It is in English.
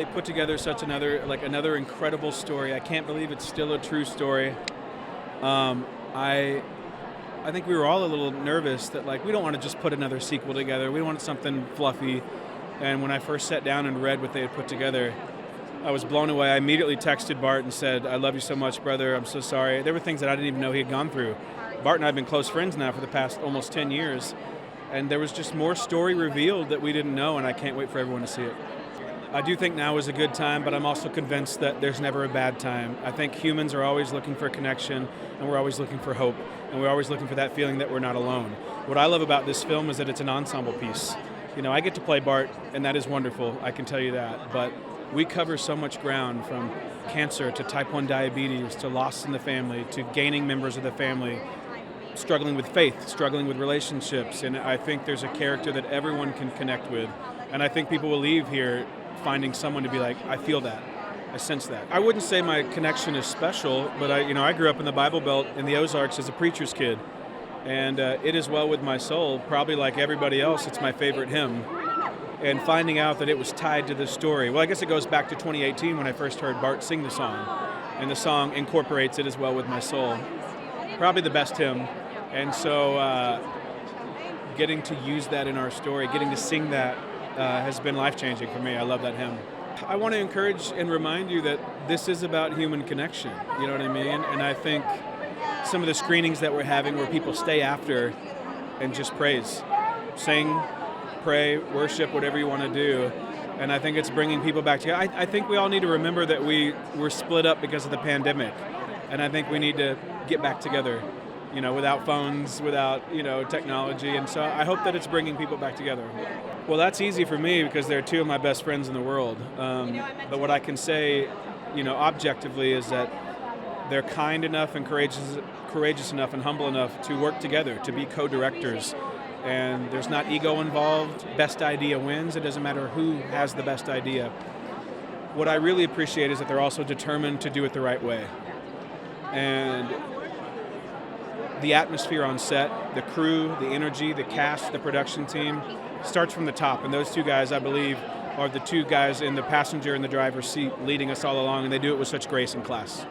They put together another incredible story. I can't believe it's still a true story. I I think we were all a little nervous that we don't want to just put another sequel together. We wanted something fluffy. And when I first sat down and read what they had put together, I was blown away. I immediately texted Bart and said, "I love you so much, brother. I'm so sorry." There were things that I didn't even know he had gone through. Bart and I have been close friends now for the past almost 10 years. And there was just more story revealed that we didn't know, and I can't wait for everyone to see it. I do think now is a good time, but I'm also convinced that there's never a bad time. I think humans are always looking for connection, and we're always looking for hope, and we're always looking for that feeling that we're not alone. What I love about this film is that it's an ensemble piece. I get to play Bart, and that is wonderful, I can tell you that, but we cover so much ground, from cancer to type 1 diabetes to loss in the family to gaining members of the family, struggling with faith, struggling with relationships, and I think there's a character that everyone can connect with, and I think people will leave here finding someone to be like, I feel that, I sense that. I wouldn't say my connection is special, but I grew up in the Bible Belt in the Ozarks as a preacher's kid, and It Is Well With My Soul, probably like everybody else, it's my favorite hymn. And finding out that it was tied to this story, well, I guess it goes back to 2018 when I first heard Bart sing the song, and the song incorporates It Is Well With My Soul. Probably the best hymn, and so getting to use that in our story, getting to sing that has been life-changing for me. I love that hymn. I want to encourage and remind you that this is about human connection, you know what I mean? And I think some of the screenings that we're having where people stay after and just praise, sing, pray, worship, whatever you want to do, and I think it's bringing people back together. I think we all need to remember that we were split up because of the pandemic, and I think we need to get back together, without phones, without, technology, and so I hope that it's bringing people back together. Well, that's easy for me because they're two of my best friends in the world, but what I can say, objectively is that they're kind enough and courageous enough and humble enough to work together, to be co-directors, and there's not ego involved. Best idea wins. It doesn't matter who has the best idea. What I really appreciate is that they're also determined to do it the right way. And the atmosphere on set, the crew, the energy, the cast, the production team starts from the top. And those two guys, I believe, are the two guys in the passenger and the driver's seat leading us all along, and they do it with such grace and class.